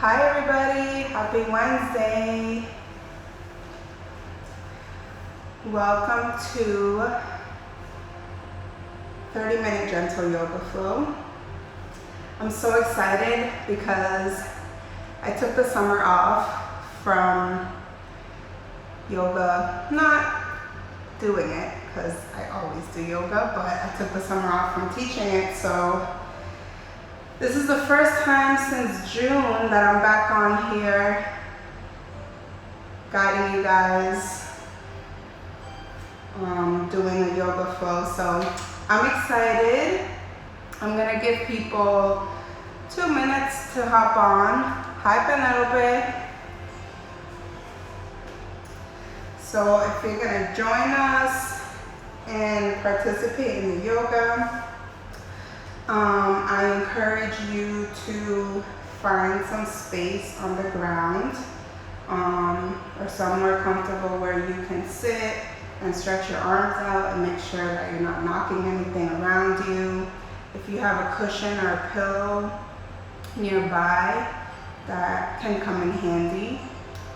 Hi everybody, happy Wednesday. Welcome to 30-minute gentle yoga flow. I'm so excited because I took the summer off from yoga, not doing it because I always do yoga, but I took the summer off from teaching it. So this is the first time since June that I'm back on here guiding you guys, doing a yoga flow. So I'm excited. I'm gonna give people 2 minutes to hop on. Hi Penelope. So if you're gonna join us and participate in the yoga, I encourage you to find some space on the ground or somewhere comfortable where you can sit and stretch your arms out and make sure that you're not knocking anything around you. If you have a cushion or a pillow nearby, that can come in handy.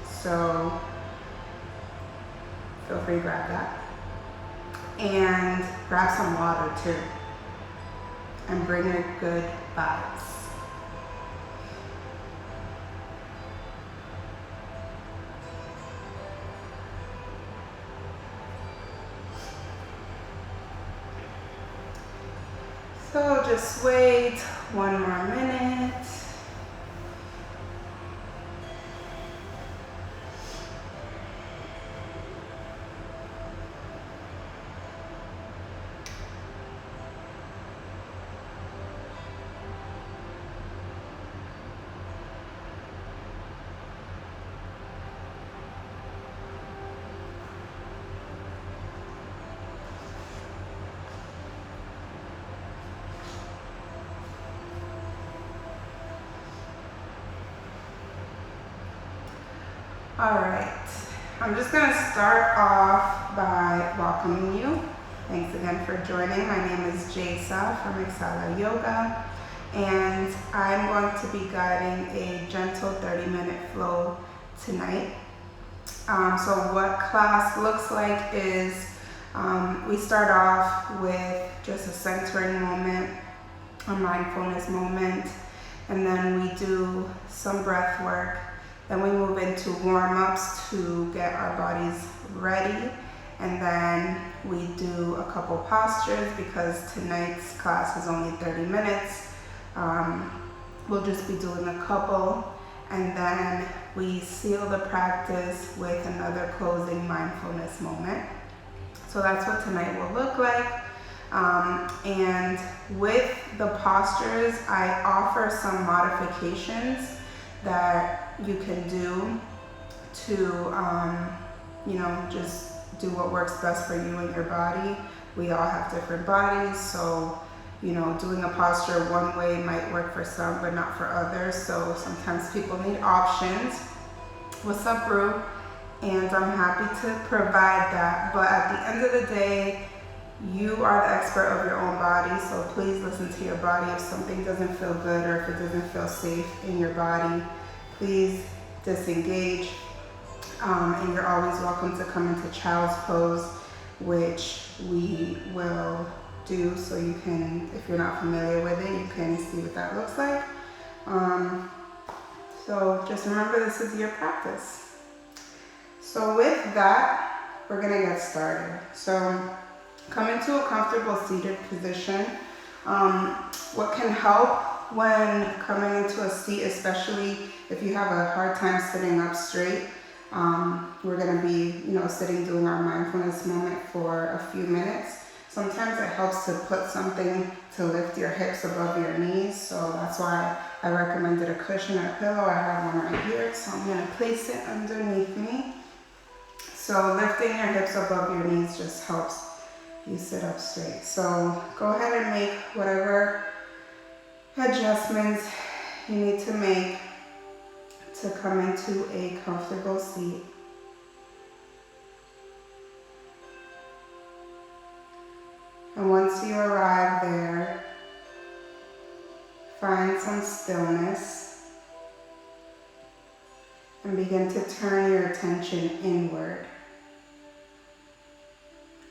So feel free to grab that. And grab some water too. And bring your good vibes. So just wait 1 more minute. All right, I'm just gonna start off by welcoming you. Thanks again for joining. My name is Jaysa from Exhala Yoga, and I'm going to be guiding a gentle 30-minute flow tonight. So what class looks like is we start off with just a centering moment, a mindfulness moment, and then we do some breath work. Then we move into warm-ups to get our bodies ready. And then we do a couple postures because tonight's class is only 30 minutes. We'll just be doing a couple. And then we seal the practice with another closing mindfulness moment. So that's what tonight will look like. And with the postures, I offer some modifications that you can do to, just do what works best for you and your body. We all have different bodies, so, doing a posture one way might work for some, but not for others. So sometimes people need options. What's up, Rue? And I'm happy to provide that. But at the end of the day, you are the expert of your own body, so please listen to your body. If something doesn't feel good or if it doesn't feel safe in your body, please disengage. And you're always welcome to come into child's pose, which we will do so you can, if you're not familiar with it, you can see what that looks like. So just remember, this is your practice. So with that, we're gonna get started. So come into a comfortable seated position. What can help when coming into a seat, especially if you have a hard time sitting up straight, we're gonna be, sitting doing our mindfulness moment for a few minutes. Sometimes it helps to put something to lift your hips above your knees. So that's why I recommended a cushion or pillow. I have one right here, so I'm gonna place it underneath me. So lifting your hips above your knees just helps you sit up straight. So go ahead and make whatever adjustments you need to make to come into a comfortable seat. And once you arrive there, find some stillness and begin to turn your attention inward.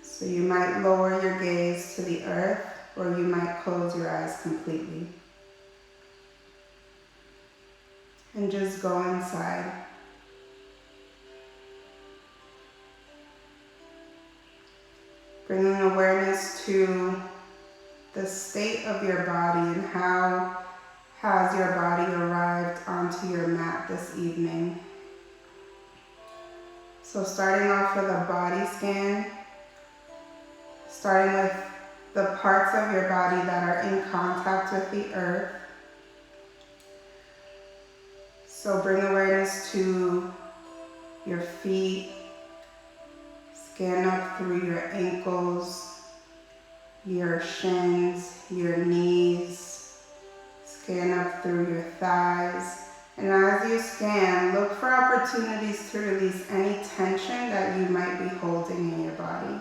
So you might lower your gaze to the earth, or you might close your eyes completely. And just go inside. Bringing awareness to the state of your body and how has your body arrived onto your mat this evening. So starting off with a body scan, starting with the parts of your body that are in contact with the earth. So bring awareness to your feet, scan up through your ankles, your shins, your knees, scan up through your thighs. And as you scan, look for opportunities to release any tension that you might be holding in your body.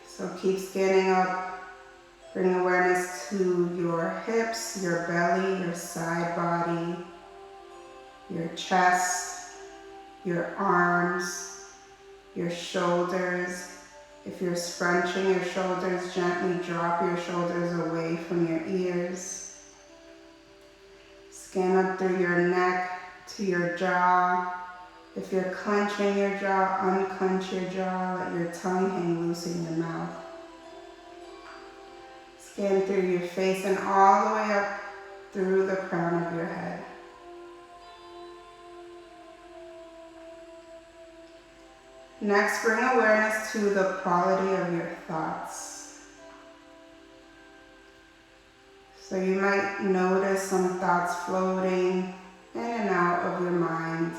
So keep scanning up. Bring awareness to your hips, your belly, your side body, your chest, your arms, your shoulders. If you're scrunching your shoulders, gently drop your shoulders away from your ears. Scan up through your neck to your jaw. If you're clenching your jaw, unclench your jaw, let your tongue hang loose in your mouth. Scan through your face and all the way up through the crown of your head. Next, bring awareness to the quality of your thoughts. So you might notice some thoughts floating in and out of your mind.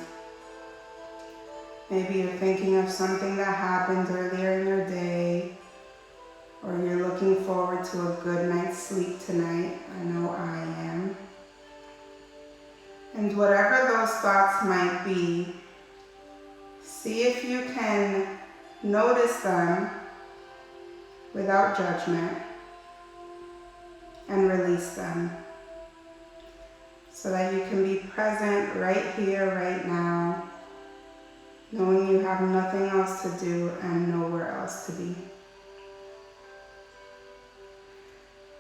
Maybe you're thinking of something that happened earlier in your day, or you're looking forward to a good night's sleep tonight. I know I am. And whatever those thoughts might be, see if you can notice them without judgment and release them so that you can be present right here, right now, knowing you have nothing else to do and nowhere else to be.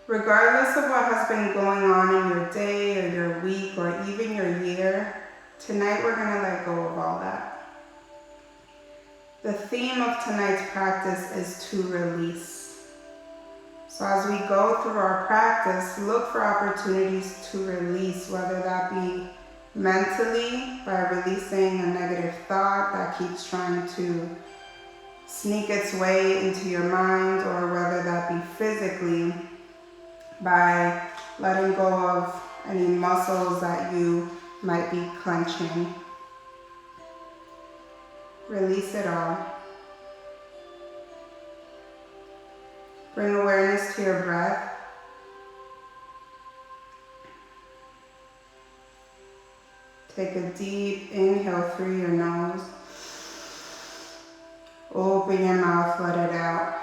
Regardless of what has been going on in your day or your week or even your year, tonight we're going to let go of all that. The theme of tonight's practice is to release. So as we go through our practice, look for opportunities to release, whether that be mentally by releasing a negative thought that keeps trying to sneak its way into your mind, or whether that be physically by letting go of any muscles that you might be clenching. Release it all. Bring awareness to your breath. Take a deep inhale through your nose. Open your mouth, let it out.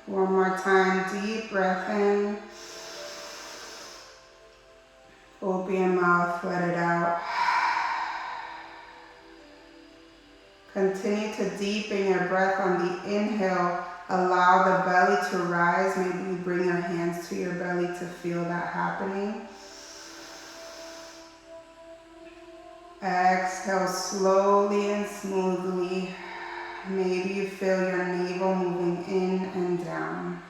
One more time, deep breath in. Open your mouth, let it out. Continue to deepen your breath on the inhale. Allow the belly to rise. Maybe you bring your hands to your belly to feel that happening. Exhale slowly and smoothly. Maybe you feel your navel moving in and down.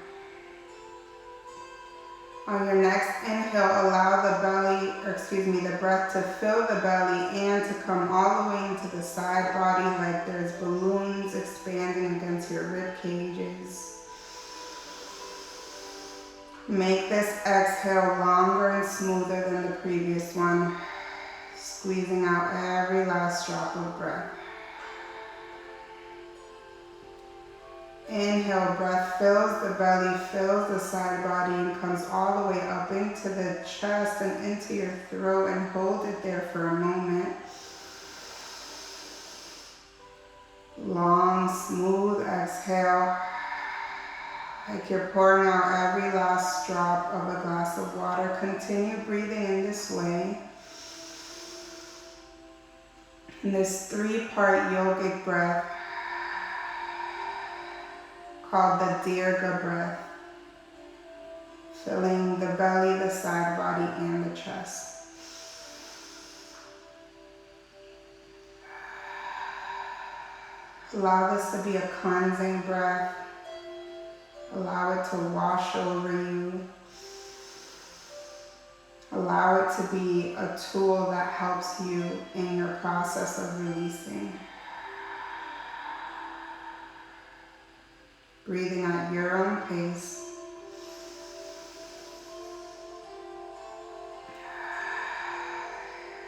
On your next inhale, allow the breath to fill the belly and to come all the way into the side body like there's balloons expanding against your rib cages. Make this exhale longer and smoother than the previous one, squeezing out every last drop of breath. Inhale, breath fills the belly, fills the side body, and comes all the way up into the chest and into your throat, and hold it there for a moment. Long, smooth exhale. Like you're pouring out every last drop of a glass of water. Continue breathing in this way. In this 3-part yogic breath called the Dirga breath, filling the belly, the side body, and the chest. Allow this to be a cleansing breath. Allow it to wash over you. Allow it to be a tool that helps you in your process of releasing. Breathing at your own pace.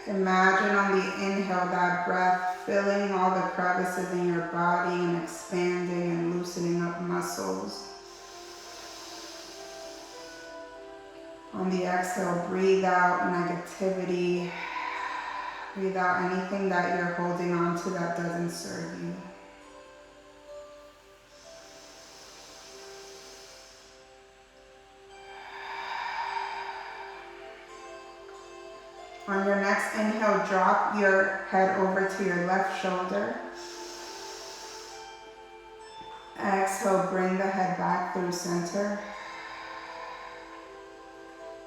Imagine on the inhale that breath filling all the crevices in your body and expanding and loosening up muscles. On the exhale, breathe out negativity. Breathe out anything that you're holding on to that doesn't serve you. On your next inhale, drop your head over to your left shoulder. Exhale, bring the head back through center.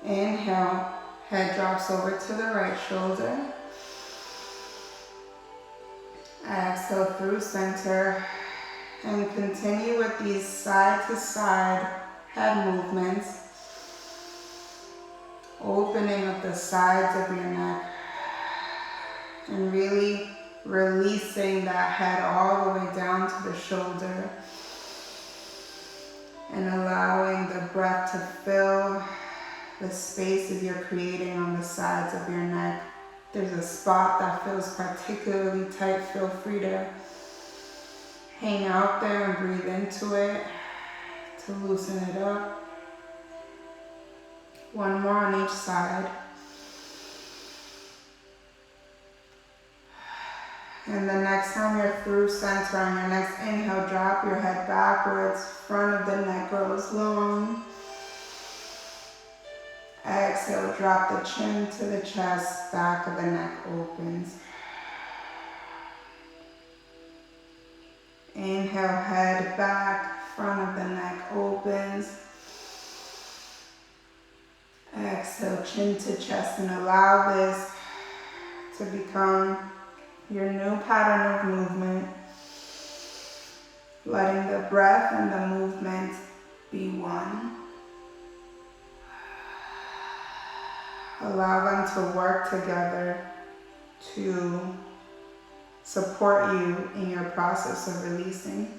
Inhale, head drops over to the right shoulder. Exhale through center. And continue with these side to side head movements. Opening up the sides of your neck and really releasing that head all the way down to the shoulder and allowing the breath to fill the spaces you're creating on the sides of your neck. There's a spot that feels particularly tight. Feel free to hang out there and breathe into it to loosen it up. One more on each side. And the next time you're through center, on your next inhale, drop your head backwards. Front of the neck grows long. Exhale, drop the chin to the chest. Back of the neck opens. Inhale, head back. Front of the neck opens. Exhale, chin to chest, and allow this to become your new pattern of movement. Letting the breath and the movement be one. Allow them to work together to support you in your process of releasing.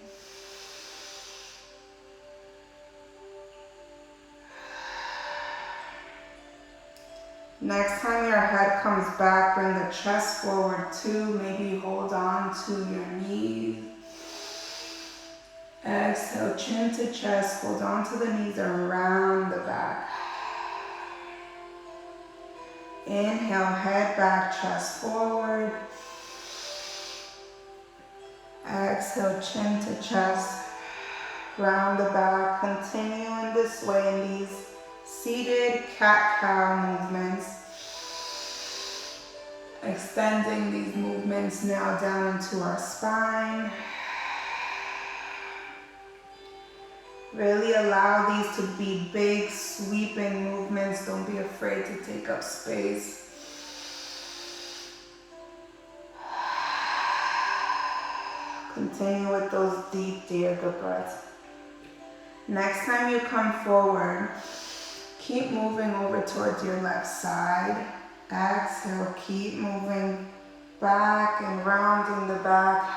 Next time your head comes back, bring the chest forward too. Maybe hold on to your knees. Exhale, chin to chest. Hold on to the knees around the back. Inhale, head back, chest forward. Exhale, chin to chest. Round the back. Continue in this way in these seated cat-cow movements. Extending these movements now down into our spine. Really allow these to be big, sweeping movements. Don't be afraid to take up space. Continue with those deep Dirga breaths. Next time you come forward, keep moving over towards your left side. Exhale, keep moving back and rounding the back.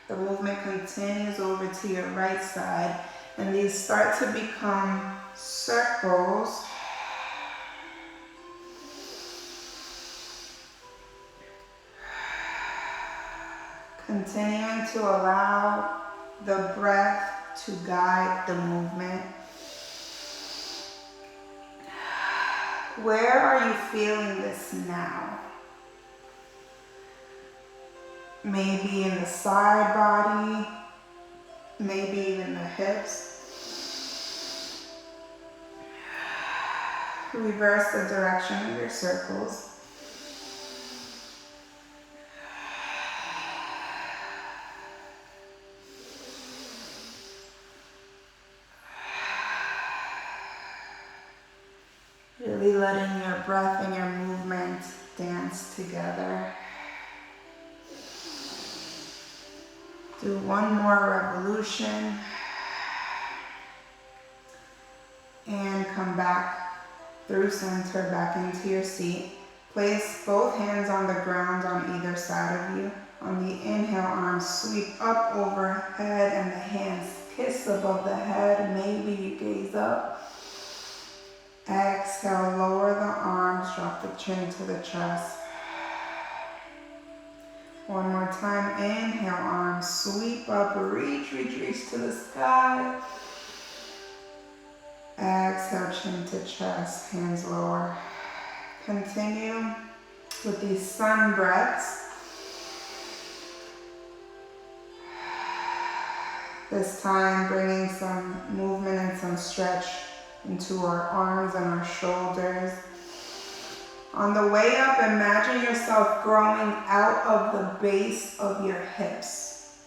The movement continues over to your right side, and these start to become circles. Continuing to allow the breath to guide the movement. Where are you feeling this now? Maybe in the side body, maybe even the hips. Reverse the direction of your circles. Really letting your breath and your movement dance together. Do one more revolution. And come back through center, back into your seat. Place both hands on the ground on either side of you. On the inhale, arms sweep up overhead and the hands kiss above the head. Maybe you gaze up. Exhale, lower the arms, drop the chin to the chest. One more time, inhale, arms sweep up, reach to the sky. Exhale, chin to chest, hands lower. Continue with these sun breaths. This time, bringing some movement and some stretch into our arms and our shoulders. On the way up, imagine yourself growing out of the base of your hips.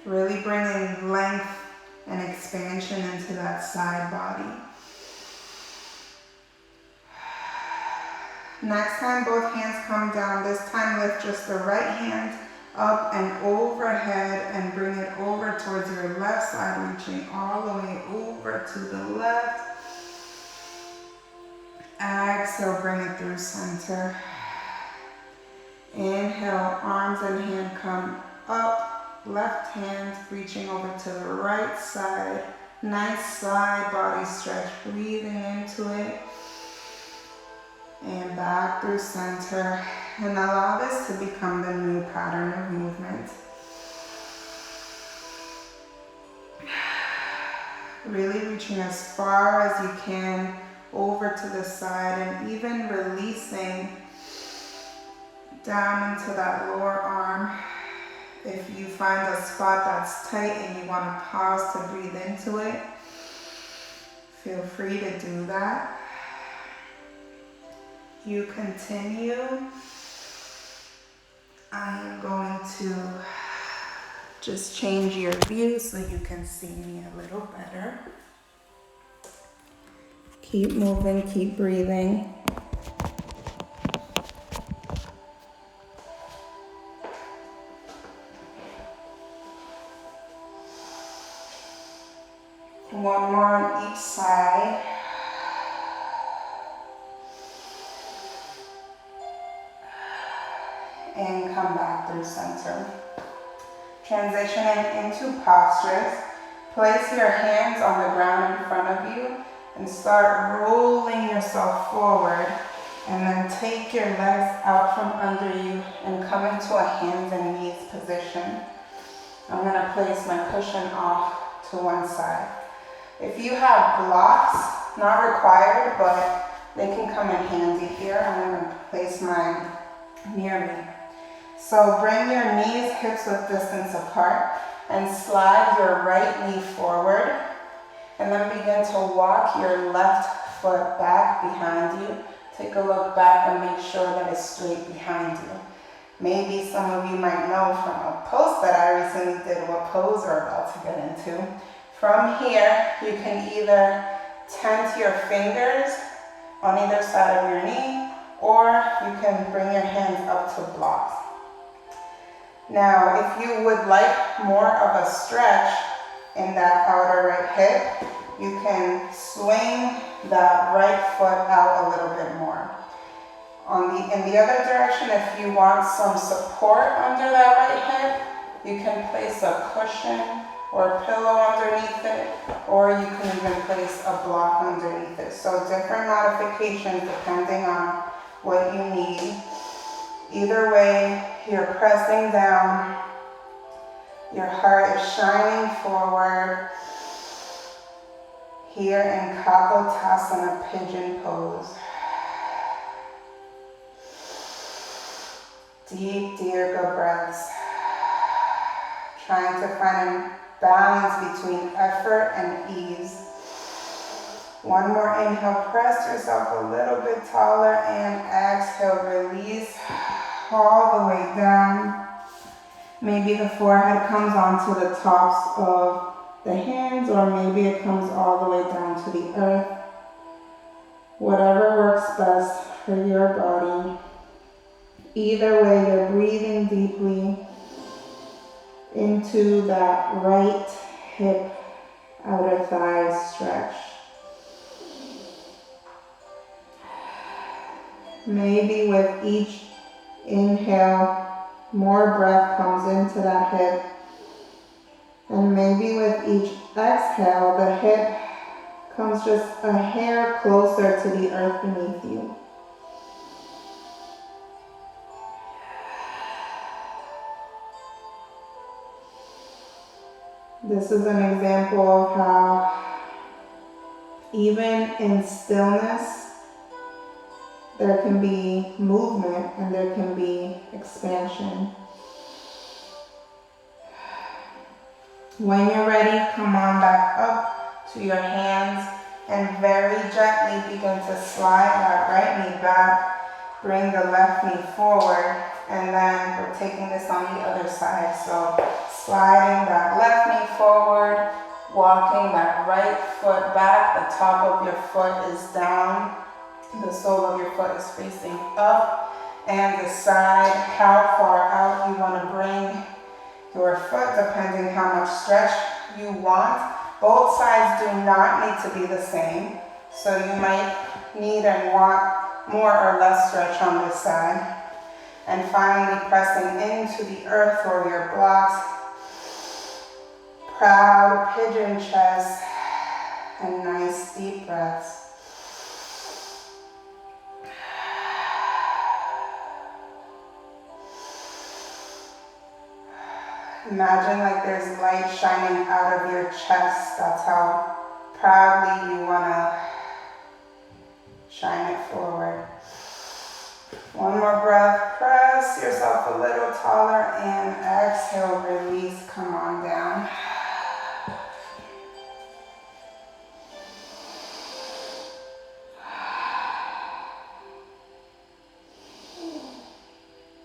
Really bringing length and expansion into that side body. Next time, both hands come down. This time, lift just the right hand up and overhead and bring it over towards your left side, reaching all the way over to the left. Exhale, bring it through center. Inhale, arms and hand come up, left hand reaching over to the right side. Nice side body stretch, breathing into it. And back through center. And allow this to become the new pattern of movement. Really reaching as far as you can over to the side and even releasing down into that lower arm. If you find a spot that's tight and you want to pause to breathe into it, feel free to do that. You continue. I am going to just change your view so you can see me a little better. Keep moving, keep breathing. One more on each side. And come back through center. Transitioning into postures. Place your hands on the ground in front of you and start rolling yourself forward. And then take your legs out from under you and come into a hands and knees position. I'm going to place my cushion off to one side. If you have blocks, not required, but they can come in handy here. I'm going to place mine near me. So bring your knees, hips width distance apart and slide your right knee forward. And then begin to walk your left foot back behind you. Take a look back and make sure that it's straight behind you. Maybe some of you might know from a post that I recently did what pose we're about to get into. From here, you can either tent your fingers on either side of your knee, or you can bring your hands up to blocks. Now, if you would like more of a stretch in that outer right hip, you can swing that right foot out a little bit more. In the other direction, if you want some support under that right hip, you can place a cushion or a pillow underneath it, or you can even place a block underneath it. So different modifications depending on what you need. Either way, you're pressing down, your heart is shining forward. Here in Kapotasana pigeon pose. Deep Dirga breaths. Trying to find a balance between effort and ease. One more inhale, press yourself a little bit taller, and exhale, release all the way down. Maybe the forehead comes onto the tops of the hands, or maybe it comes all the way down to the earth. Whatever works best for your body. Either way, you're breathing deeply into that right hip, outer thigh stretch. Maybe with each inhale, more breath comes into that hip. And maybe with each exhale, the hip comes just a hair closer to the earth beneath you. This is an example of how even in stillness, there can be movement and there can be expansion. When you're ready, come on back up to your hands and very gently begin to slide that right knee back. Bring the left knee forward, and then we're taking this on the other side. So sliding that left knee forward, walking that right foot back. The top of your foot is down. The sole of your foot is facing up, and the side, how far out you want to bring your foot, depending how much stretch you want. Both sides do not need to be the same, so you might need and want more or less stretch on this side. And finally, pressing into the earth or your blocks. Proud pigeon chest and nice deep breaths. Imagine like there's light shining out of your chest. That's how proudly you want to shine it forward. One more breath. Press yourself a little taller and exhale, release. Come on down.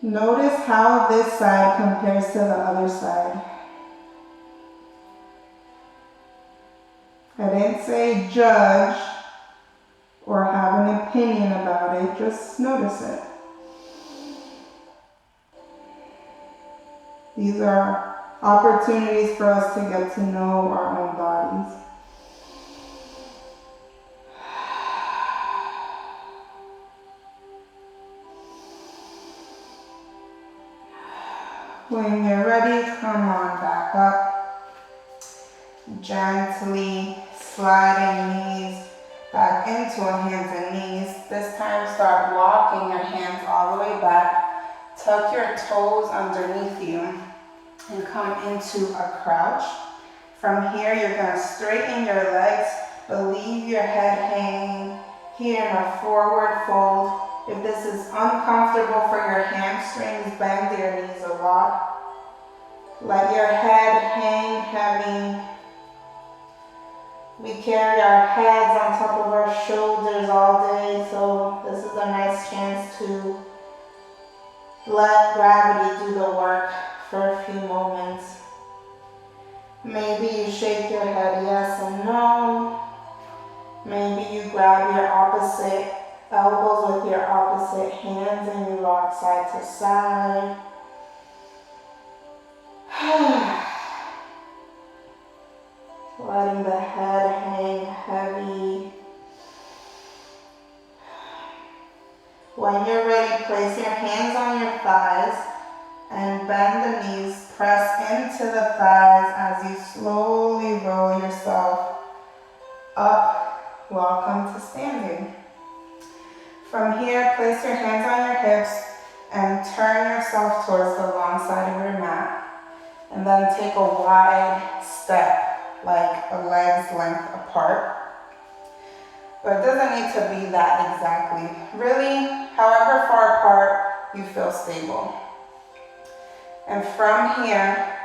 Notice how this side compares to the other side. I didn't say judge or have an opinion about it, just notice it. These are opportunities for us to get to know our own bodies. When you're ready, come on back up. Gently sliding knees back into a hands and knees. This time start walking your hands all the way back. Tuck your toes underneath you and come into a crouch. From here, you're going to straighten your legs, but leave your head hanging here in a forward fold. If this is uncomfortable for your hamstrings, bend your knees a lot. Let your head hang heavy. We carry our heads on top of our shoulders all day, so this is a nice chance to let gravity do the work for a few moments. Maybe you shake your head yes and no. Maybe you grab your opposite elbows with your opposite hands and you rock side to side. Letting the head hang heavy. When you're ready, place your hands on your thighs and bend the knees. Press into the thighs as you slowly roll yourself up. Welcome to standing. From here, place your hands on your hips and turn yourself towards the long side of your mat. And then take a wide step, like a leg's length apart. But it doesn't need to be that exactly. Really, however far apart you feel stable. And from here,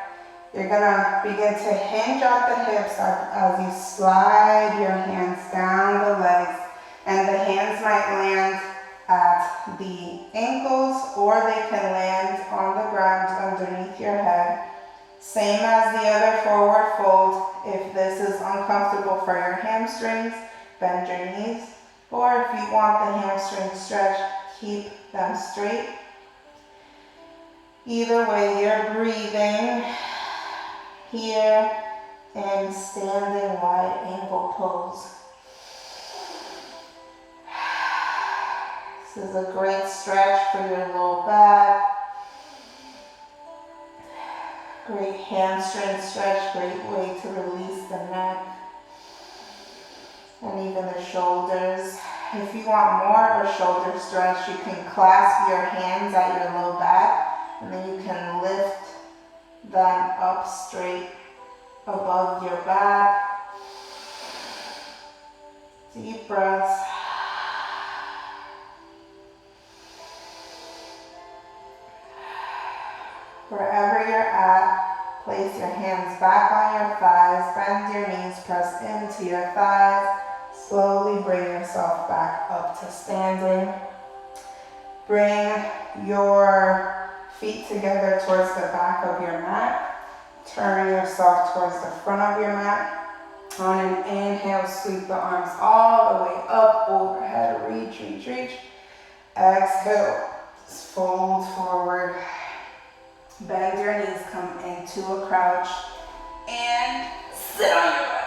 You're gonna begin to hinge at the hips as you slide your hands down the legs, and the hands might land at the ankles or they can land on the ground underneath your head. Same as the other forward fold. If this is uncomfortable for your hamstrings, bend your knees, or if you want the hamstring stretch, keep them straight. Either way, you're breathing here in standing wide angle pose. This is a great stretch for your low back. Great hamstring stretch, great way to release the neck and even the shoulders. If you want more of a shoulder stretch, you can clasp your hands at your low back, and then you can lift them up straight above your back. Deep breaths. Wherever you're at, place your hands back on your thighs, bend your knees, press into your thighs. Slowly bring yourself back up to standing. Bring your feet together towards the back of your mat. Turn yourself towards the front of your mat. On an inhale, sweep the arms all the way up, overhead, reach, reach, reach. Exhale, fold forward. Bend your knees, come into a crouch, and sit on your butt.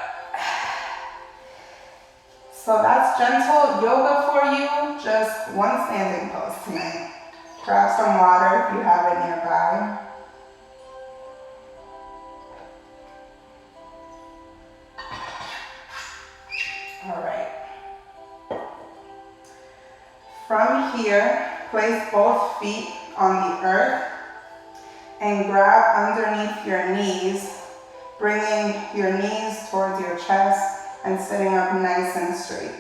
So that's gentle yoga for you, just one standing pose tonight. Grab some water if you have it nearby. All right. From here, place both feet on the earth and grab underneath your knees, bringing your knees towards your chest and sitting up nice and straight.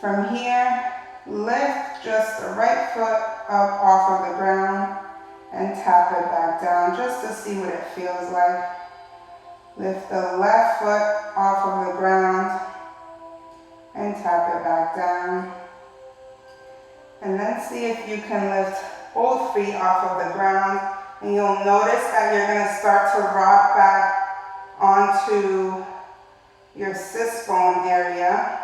From here, lift just the right foot up off of the ground and tap it back down just to see what it feels like. Lift the left foot off of the ground and tap it back down. And then see if you can lift both feet off of the ground, and you'll notice that you're going to start to rock back onto your sit bone area.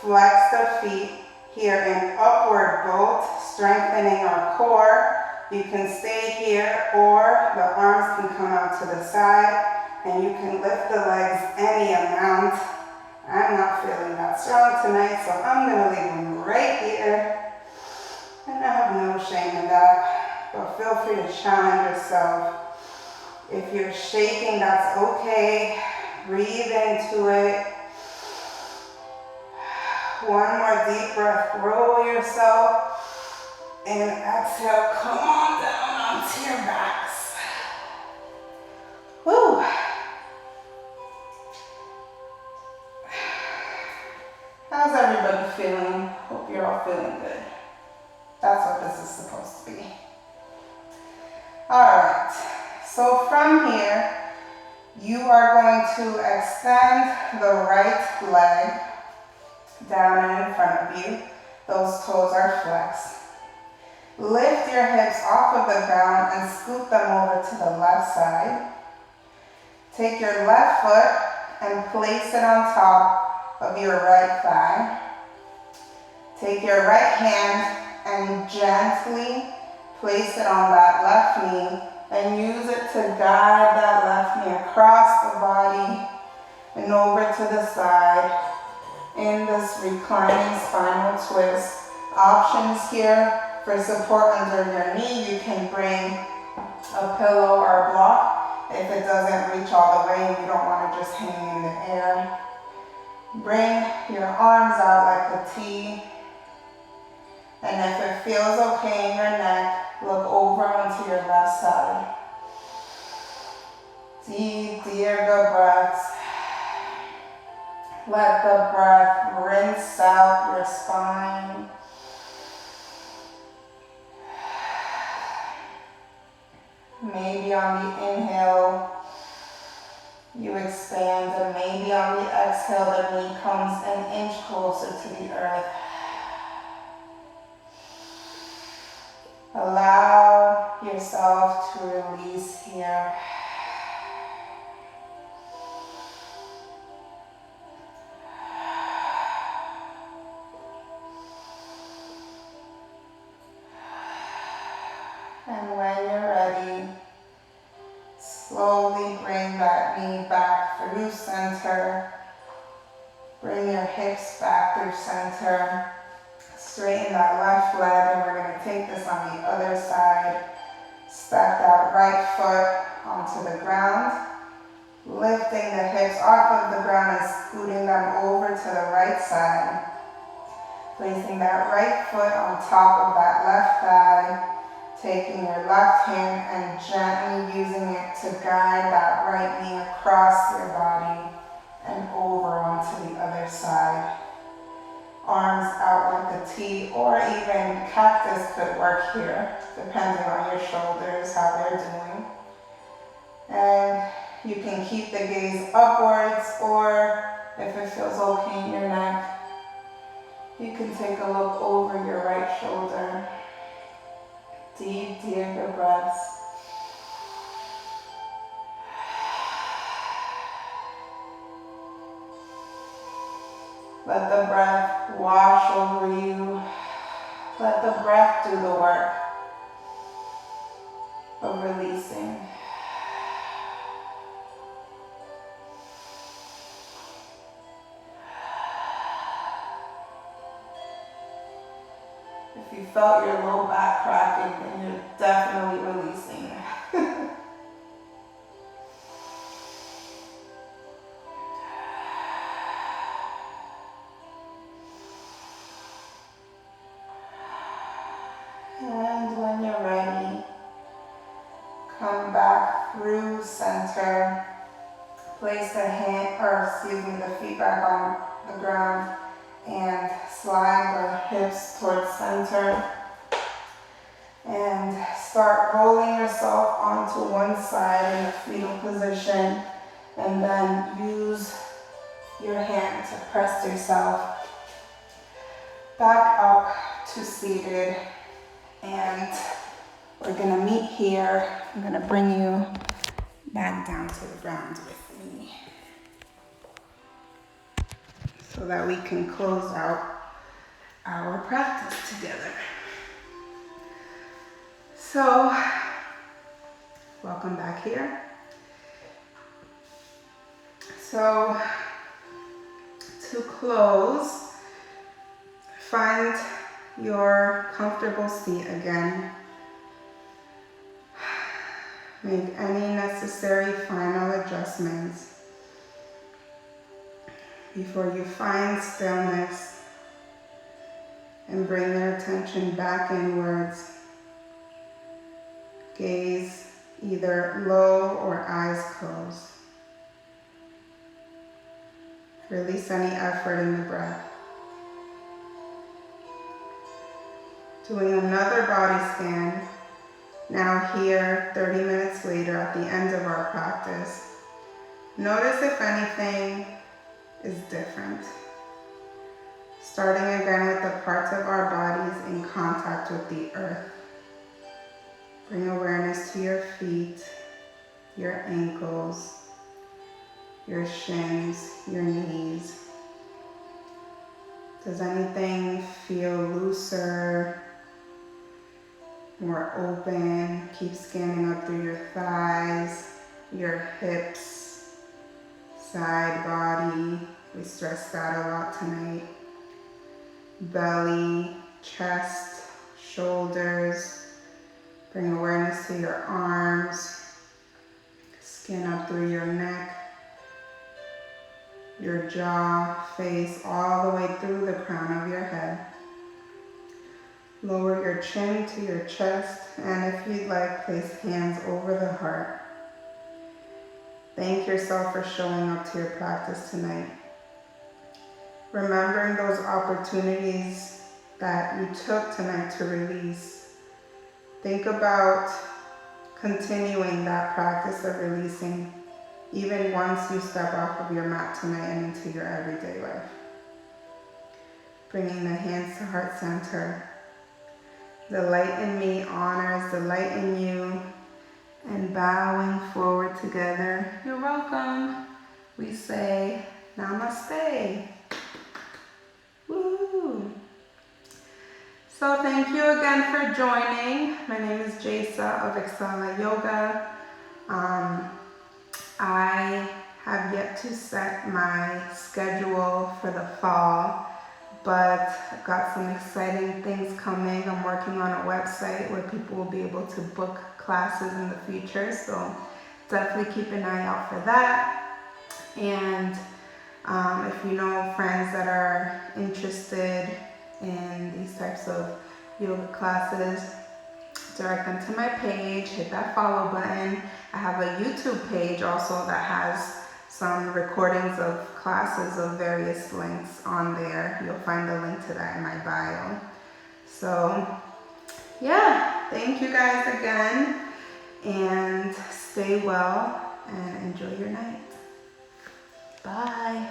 Flex the feet here in upward boat, strengthening our core. You can stay here, or the arms can come out to the side, and you can lift the legs any amount. I'm not feeling that strong tonight, so I'm going to leave them right here. And I have no shame in that, but feel free to challenge yourself. If you're shaking, that's okay. Breathe into it. One more deep breath, roll yourself, and exhale, come on down onto your backs. Woo! How's everybody feeling? Hope you're all feeling good. That's what this is supposed to be. All right, so from here, you are going to extend the right leg down and in front of you. Those toes are flexed. Lift your hips off of the ground and scoot them over to the left side. Take your left foot and place it on top of your right thigh. Take your right hand and gently place it on that left knee and use it to guide that left knee across the body and over to the side in this reclining spinal twist. Options here for support under your knee. You can bring a pillow or a block if it doesn't reach all the way and you don't want to just hang in the air. Bring your arms out like a T. And if it feels okay in your neck, look over onto your left side. Deep, Dirga breaths. Let the breath rinse out your spine. Maybe on the inhale, you expand, and maybe on the exhale, the knee comes an inch closer to the earth. Allow yourself to release here. And when you're ready, slowly bring that knee back through center. Bring your hips back through center. Straighten that left leg, and we're going to take this on the other side. Step that right foot onto the ground. Lifting the hips off of the ground and scooting them over to the right side. Placing that right foot on top of that left thigh. Taking your left hand and gently using it to guide that right knee across your body and over onto the other side. Arms out like a T, or even cactus could work here, depending on your shoulders, how they're doing. And you can keep the gaze upwards, or if it feels okay in your neck, you can take a look over your right shoulder. Deep breaths. Let the breath wash over you. Let the breath do the work of releasing. If you felt your low back cracking, then you're definitely releasing. And when you're ready, come back through center. Place the feet back on the ground and slide the hips towards center. And start rolling yourself onto one side in the fetal position, and then use your hand to press yourself back up to seated. And we're gonna meet here. I'm gonna bring you back down to the ground with me so that we can close out our practice together. So, welcome back here. So, to close, find your comfortable seat again. Make any necessary final adjustments before you find stillness and bring your attention back inwards. Gaze either low or eyes closed. Release any effort in the breath. Doing another body scan, now here, 30 minutes later at the end of our practice. Notice if anything is different. Starting again with the parts of our bodies in contact with the earth. Bring awareness to your feet, your ankles, your shins, your knees. Does anything feel looser, more open? Keep scanning up through your thighs, your hips, side body. We stressed that a lot tonight. Belly, chest, shoulders. Bring awareness to your arms. Scan up through your neck, your jaw, face, all the way through the crown of your head. Lower your chin to your chest, and if you'd like, place hands over the heart. Thank yourself for showing up to your practice tonight. Remembering those opportunities that you took tonight to release. Think about continuing that practice of releasing even once you step off of your mat tonight and into your everyday life. Bringing the hands to heart center. The light in me honors the light in you, and bowing forward together. You're welcome. We say namaste. Woo! So thank you again for joining. My name is Jaysa of Excella Yoga. I have yet to set my schedule for the fall, but I've got some exciting things coming. I'm working on a website where people will be able to book classes in the future, so definitely keep an eye out for that. And if you know friends that are interested in these types of yoga classes, direct them to my page, hit that follow button. I have a YouTube page also that has some recordings of classes of various links on there. You'll find the link to that in my bio. So yeah, thank you guys again, and stay well and enjoy your night. Bye.